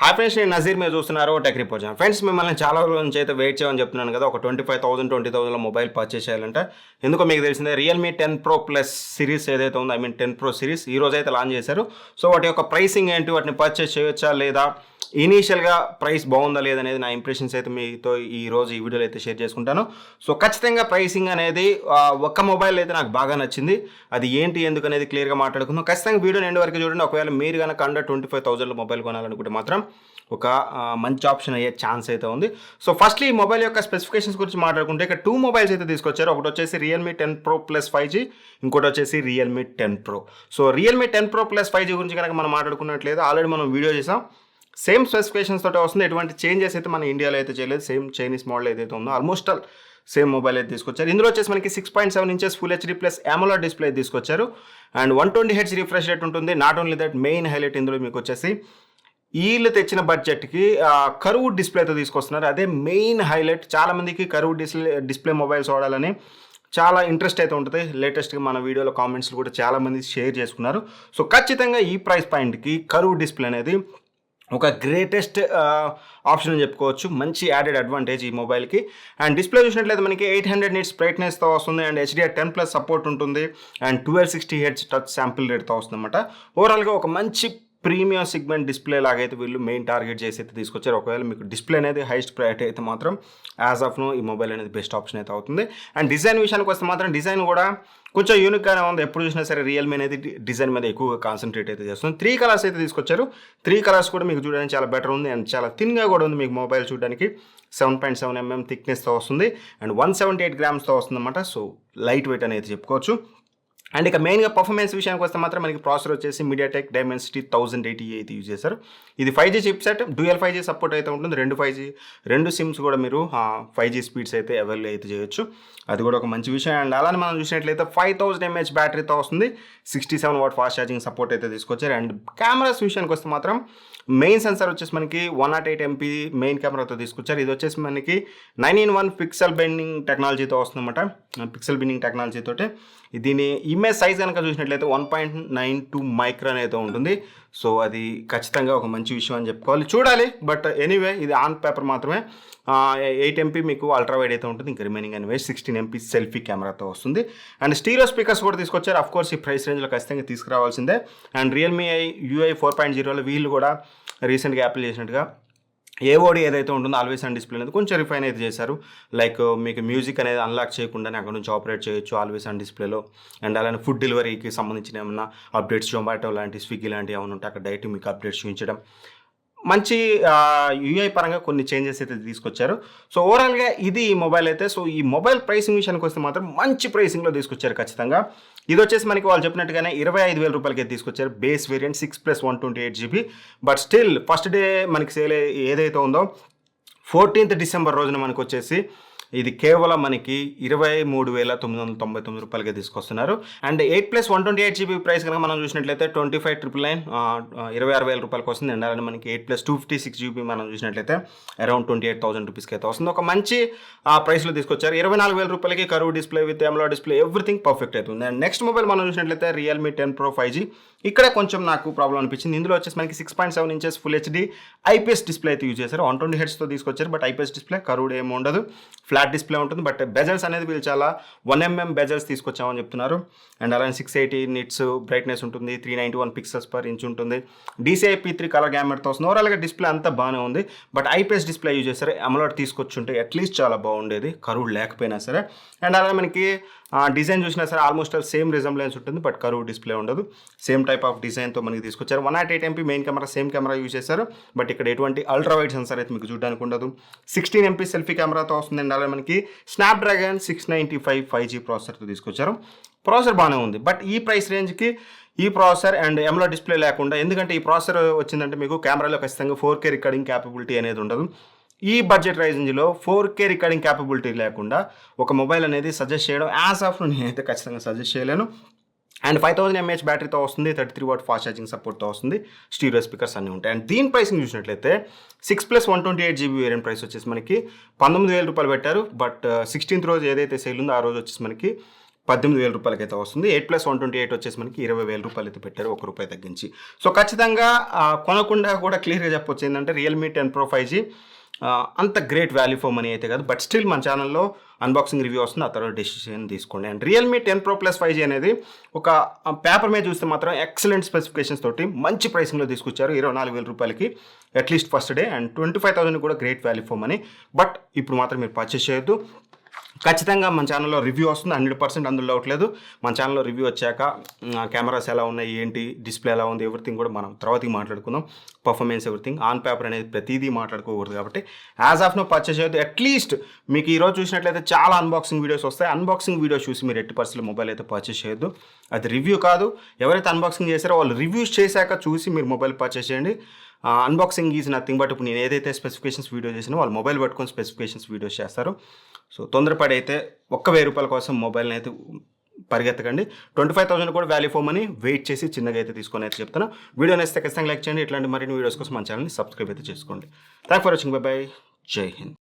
Hi friends, నేను నజీర్ మీరు చూస్తున్నారు టెక్ రిపోర్ట్. ఫ్రెండ్స్, మిమ్మల్ని చాలా రోజుల నుంచి అయితే వెయిట్ చేయమని చెప్తున్నాను కదా. ఒక 25,000 మొబైల్ పర్చేస్ చేయాలంటే ఎందుకో మీకు తెలిసిందే, రియల్మీ 10 Pro ప్లస్ సిరీస్ ఏదైతే ఉందో, 10 Pro సిరీస్ ఈ రోజు అయితే లాంచ్ చేశారు. సో వాటి యొక్క ప్రైసింగ్ ఏంటి, వాటిని పర్చేస్ చేయొచ్చా లేదా, ఇనీషియల్గా ప్రైస్ బాగుందా లేదనేది నా ఇంప్రెషన్స్ అయితే మీతో ఈ రోజు ఈ వీడియోలో అయితే షేర్ చేసుకుంటాను. సో ఖచ్చితంగా ప్రైసింగ్ అనేది ఒక్క మొబైల్ అయితే నాకు బాగా నచ్చింది. అది ఏంటి ఎందుకు అనేది క్లియర్గా మాట్లాడుకుందాం. ఖచ్చితంగా వీడియోని ఎండ్ వరకు చూడండి. ఒకవేళ మీరు కనుక అండర్ 25,000 మొబైల్ కొనాలనుకుంటే మాత్రం ఒక మంచి ఆప్షన్ అయ్యే ఛాన్స్ అయితే ఉంది. సో ఫస్ట్లీ ఈ మొబైల్ యొక్క స్పెసిఫికేషన్స్ గురించి మాట్లాడుకుంటే ఇక్కడ 2 మొబైల్స్ అయితే తీసుకొచ్చారు. ఒకటి వచ్చేసి రియల్మీ 10 Pro ప్లస్ 5G, ఇంకోటి వచ్చేసి Realme 10 Pro. So Realme 10 Pro plus 5G గురించి కనుక మనం మాట్లాడుకున్నట్లయితే ఆల్రెడీ మనం వీడియో చేసాం. సేమ్ స్పెసిఫికేషన్స్ తోటే వస్తుంది. ఎటువంటి చేంజెస్ అయితే మన ఇండియాలో అయితే చేయలేదు. సేమ్ చైనీస్ మోడల్ ఏదైతే ఉందో ఆల్మోస్ట్ ఆల్ సేమ్ మొబైల్ అయితే తీసుకొచ్చారు. ఇందులో వచ్చేసి మనకి 6.7 inches full HD plus AMOLED display తీసుకొచ్చారు. అండ్ 120 Hz రిఫ్రెష్ రేట్ ఉంటుంది. Not only that, main highlight ఇందులో మీకు వచ్చేసి వీళ్ళు తెచ్చిన బడ్జెట్కి కర్వ్ డిస్ప్లేతో తీసుకొస్తున్నారు. అదే మెయిన్ హైలైట్. చాలామందికి కర్వ్ డిస్ప్లే మొబైల్స్ వాడాలని చాలా ఇంట్రెస్ట్ అయితే ఉంటుంది. లేటెస్ట్గా మన వీడియోలో కామెంట్స్లో కూడా చాలామంది షేర్ చేసుకున్నారు. సో ఖచ్చితంగా ఈ ప్రైస్ పాయింట్కి కర్వ్ డిస్ప్లే అనేది ఒక గ్రేటెస్ట్ ఆప్షన్ అని చెప్పుకోవచ్చు. మంచి యాడెడ్ అడ్వాంటేజ్ ఈ మొబైల్కి. అండ్ డిస్ప్లే చూసినట్లయితే మనకి 800 nits బ్రైట్నెస్తో వస్తుంది. అండ్ HDR10+ సపోర్ట్ ఉంటుంది. అండ్ 1260 Hz టచ్ శాంపిల్ రేట్తో వస్తుంది అనమాట. ఓవరాల్గా ఒక మంచి ప్రీమియం సెగ్మెంట్ డిస్ప్లే లాగైతే వీళ్ళు మెయిన్ టార్గెట్ చేసి అయితే తీసుకొచ్చారు. ఒకవేళ మీకు డిస్ప్లే అనేది హైయెస్ట్ ప్రయారిటీ అయితే మాత్రం యాజ్ ఆఫ్ నో ఈ మొబైల్ అనేది బెస్ట్ ఆప్షన్ అయితే అవుతుంది. అండ్ డిజైన్ విషయానికి వస్తే మాత్రం డిజైన్ కూడా కొంచెం యూనిక్గానే ఉంది. ఎప్పుడు చూసినా సరే రియల్మీ అనేది డిజైన్ మీద ఎక్కువగా కాన్సన్ట్రేట్ అయితే చేస్తుంది. 3 కలర్స్ అయితే తీసుకొచ్చారు. 3 కలర్స్ కూడా మీకు చూడడానికి చాలా బెటర్ ఉంది. అండ్ చాలా థిన్గా కూడా ఉంది. మీకు మొబైల్ చూడడానికి 7.7 mm థిక్నెస్తో వస్తుంది. అండ్ 178 grams వస్తుంది అనమాట. సో లైట్ వెయిట్ అనేది చెప్పుకోవచ్చు. అండ్ ఇక మెయిన్గా పర్ఫార్మెన్స్ విషయానికి వస్తే మాత్రం మనకి ప్రాసెసర్ వచ్చేసి MediaTek Dimensity 1080 అయితే యూజ్ చేశారు. ఇది 5G chipset, dual 5G support అయితే ఉంటుంది. 2 సిమ్స్ కూడా మీరు 5G స్పీడ్స్ అయితే అవైలబుల్ అయితే చేయొచ్చు. అది కూడా ఒక మంచి విషయం. అండ్ అలానే మనం చూసినట్లయితే 5000 mAh బ్యాటరీతో వస్తుంది. 67 watt ఫాస్ట్ ఛార్జింగ్ సపోర్ట్ అయితే తీసుకొచ్చారు. అండ్ కెమెరాస్ విషయానికి వస్తే మాత్రం మెయిన్ సెన్సార్ వచ్చేసి మనకి 108 MP మెయిన్ కెమెరాతో తీసుకొచ్చారు. ఇది వచ్చేసి మనకి 9:1 పిక్సెల్ బెండింగ్ టెక్నాలజీతో వస్తుందన్నమాట. పిక్సెల్ బెండింగ్ టెక్నాలజీతో దీని ఇమేజ్ సైజ్ కనుక చూసినట్లయితే 1.92 మైక్రాన్ అయితే ఉంటుంది. సో అది ఖచ్చితంగా ఒక మంచి విషయం అని చెప్పుకోవాలి. చూడాలి, బట్ ఎనీవే ఇది ఆన్ పేపర్ మాత్రమే. 8 MP మీకు అల్ట్రా వైడ్ అయితే ఉంటుంది. ఇంకా రిమైనింగ్ ఎనీవే 16 MP సెల్ఫీ కెమెరాతో వస్తుంది. అండ్ స్టీరియో స్పీకర్స్ కూడా తీసుకొచ్చారు. అఫ్ కోర్స్ ఈ ప్రైస్ రేంజ్లో ఖచ్చితంగా తీసుకురావాల్సిందే. అండ్ రియల్మీ UI 4.0లో వీళ్ళు కూడా రీసెంట్గా యాపిల్ చేసినట్టుగా AOD ఏదైతే ఉంటుందో ఆల్వేస్ ఆన్ డిస్ప్లే అనేది కొంచెం రిఫైన్ అయితే చేశారు. లైక్ మీకు మ్యూజిక్ అనేది అన్లాక్ చేయకుండానే అక్కడ నుంచి ఆపరేట్ చేయొచ్చు ఆల్వేస్ ఆన్ డిస్ప్లేలో. అండ్ అలానే ఫుడ్ డెలివరీకి సంబంధించిన ఏమన్నా అప్డేట్స్, జొమాటో లాంటి, స్విగ్గీ లాంటివి ఏమైనా ఉంటే అక్కడ డైరెక్ట్ మీకు అప్డేట్స్ చూపించడం, మంచి UI పరంగా కొన్ని చేంజెస్ అయితే తీసుకొచ్చారు. సో ఓవరాల్గా ఇది ఈ మొబైల్ అయితే. సో ఈ మొబైల్ ప్రైసింగ్ విషయానికి వస్తే మాత్రం మంచి ప్రైసింగ్లో తీసుకొచ్చారు ఖచ్చితంగా. ఇది వచ్చేసి మనకి వాళ్ళు చెప్పినట్టుగానే 25,000 రూపాయలకి తీసుకొచ్చారు. Base variant 6+128 GB. But still first day మనకి సేల్ ఏదైతే ఉందో 14th December రోజున మనకు వచ్చేసి ఇది కేవలం మనకి 23,999 రూపాయలకి తీసుకొస్తున్నారు. అండ్ 8+128 GB ప్రైస్ కనుక మనం చూసినట్లయితే 25,999 26,000 రూపాయలకి వస్తుంది. అండ్ అలానే మనకి 8+256 GB మనం చూసినట్లయితే అరౌండ్ 28,000 రూపీస్కి అయితే వస్తుంది. ఒక మంచి ప్రైస్లో తీసుకొచ్చారు. 24,000 రూపాయలకి curve display with AMOLED display everything perfect అవుతుంది. అండ్ నెక్స్ట్ మొబైల్ మనం చూసినట్లయితే రియల్మీ 10 Pro 5G. ఇక్కడ కొంచెం నాకు ప్రాబ్లం అనిపించింది. ఇందులో వచ్చేసి మనకి 6.7 inches full HD IPS display అయితే యూజ్ చేశారు. 120 Hzతో తీసుకొచ్చారు. బట్ IPS డిస్ప్లే కర్వ్డ్ ఏమి ఉండదు, ఫ్లాట్ డిస్ప్లే ఉంటుంది. బట్ బెజల్స్ అనేది వీళ్ళు చాలా 1 mm బెజల్స్ తీసుకొచ్చామని చెప్తున్నారు. అండ్ అలానే 680 nits బ్రైట్నెస్ ఉంటుంది. 391 pixels per inch ఉంటుంది. DCI P3 కలర్ గ్యామెట్తో వస్తుంది. ఓవరాల్గా డిస్ప్లే అంతా బాగానే ఉంది. బట్ IPS డిస్ప్లే యూజ్ చేస్తారు. AMOLED తీసుకొచ్చి ఉంటే అట్లీస్ట్ చాలా బాగుండేది, కర్వ్డ్ లేకపోయినా సరే. అండ్ అలానే మనకి డిజైన్ చూసినా సరే ఆల్మోస్ట్ సేమ్ రిజంబ్లెన్స్ ఉంటుంది. బట్ కర్వ్ డిస్ప్లే ఉండదు. సేమ్ టైప్ ఆఫ్ డిజైన్తో మనకి తీసుకొచ్చారు. 108 MP main camera, same camera use చేశారు. బట్ ఇక్కడ ఎటువంటి అల్ట్రా వైడ్ సెన్సార్ అయితే మీకు చూడడానికి ఉండదు. 16 MP సెల్ఫీ కెమెరాతో వస్తుంది. అండ్ అలాగే మనకి స్నాప్డ్రాగన్ 695 5G ప్రాసెసర్తో తీసుకొచ్చారు. ప్రాసెసర్ బాగానే ఉంది. బట్ ఈ ప్రైస్ రేంజ్కి ఈ ప్రాసెసర్ అండ్ AMOLED డిస్ప్లే లేకుండా, ఎందుకంటే ఈ ప్రాసెసర్ వచ్చిందంటే మీకు కెమెరాలో ఖచ్చితంగా 4K రికార్డింగ్ క్యాపబిలిటీ అనేది ఉండదు. ఈ బడ్జెట్ రేంజ్లో 4K రికార్డింగ్ క్యాపబిలిటీ లేకుండా ఒక మొబైల్ అనేది సజెస్ట్ చేయడం యాజ్ ఆఫ్ నేనైతే ఖచ్చితంగా సజెస్ట్ చేయలేను. అండ్ 5000 mAh బ్యాటరీతో వస్తుంది. 33 watt ఫాస్ట్ ఛార్జింగ్ సపోర్ట్తో వస్తుంది. స్టీరియో స్పీకర్స్ అన్నీ ఉంటాయి. అండ్ దీని ప్రైసింగ్ చూసినట్లయితే 6+128 GB వేరియంట్ ప్రైస్ వచ్చేసి మనకి 19,000 రూపాయలు పెట్టారు. బట్ 16th రోజు ఏదైతే సేల్ ఉందో ఆ రోజు వచ్చేసి మనకి 18,000 రూపాయలకైతే వస్తుంది. 8+128 వచ్చేసి మనకి 20,000 రూపాయలు అయితే పెట్టారు, ₹1 తగ్గించి. సో ఖచ్చితంగా కొనకుండా కూడా క్లియర్గా చెప్పొచ్చు ఏంటంటే రియల్మీ 10 Pro 5G అంత గ్రేట్ వాల్యూ ఫర్ మనీ అయితే కాదు. బట్ స్టిల్ మన ఛానల్లో అన్బాక్సింగ్ రివ్యూ వస్తుంది, ఆ తర్వాత డెసిషన్ తీసుకోండి. And Realme 10 Pro Plus 5G అనేది ఒక పేపర్ మీద చూస్తే మాత్రం ఎక్సలెంట్ స్పెసిఫికేషన్స్ తోటి మంచి ప్రైసింగ్లో తీసుకొచ్చారు. 24,000 రూపాయలకి అట్లీస్ట్ ఫస్ట్ డే, అండ్ 25,000 కూడా great value for money. But ఇప్పుడు మాత్రం మీరు పర్చేస్ చేయొద్దు. ఖచ్చితంగా మన ఛానల్లో రివ్యూ వస్తుంది, 100% అందులో డౌట్ లేదు. మన ఛానల్లో రివ్యూ వచ్చాక కెమెరాస్ ఎలా ఉన్నాయి, ఏంటి, డిస్ప్లే ఎలా ఉంది, ఎవ్రీథింగ్ కూడా మనం తర్వాతకి మాట్లాడుకుందాం. పర్ఫార్మెన్స్ ఎవ్రీథింగ్ ఆన్ పేపర్ అనేది ప్రతిదీ మాట్లాడుకోకూడదు కాబట్టి యాజ్ ఆఫ్ నో పర్చేస్ చేయొద్దు. అట్లీస్ట్ మీకు ఈరోజు చూసినట్లయితే చాలా అన్బాక్సింగ్ వీడియోస్ వస్తాయి. అన్బాక్సింగ్ వీడియోస్ చూసి మీరు 80% మొబైల్ అయితే పర్చేస్ చేయొద్దు. అది రివ్యూ కాదు. ఎవరైతే అన్బాక్సింగ్ చేశారో వాళ్ళు రివ్యూస్ చేశాక చూసి మీరు మొబైల్ పర్చేస్ చేయండి. అన్బాక్సింగ్ ఈజ్ నథింగ్ బట్ ఇప్పుడు నేను ఏదైతే స్పెసిఫికేషన్స్ వీడియో చేసినా వాళ్ళు మొబైల్ పట్టుకొని స్పెసిఫికేషన్స్ వీడియోస్ చేస్తారు. సో తొందరపడి అయితే ₹1,000 కోసం మొబైల్ని అయితే పరిగెత్తకండి. 25,000 కూడా వాల్యూ ఫర్ మనీ. వెయిట్ చేసి చిన్నగా అయితే తీసుకొని అయితే చెప్తాను. వీడియో నేస్తే ఖచ్చితంగా లైక్ చేయండి. ఇట్లాంటి మరిన్ని వీడియోస్ కోసం మన ఛానల్ని సబ్స్క్రైబ్ అయితే చేసుకోండి. Thank for watching. By by. జై హింద్.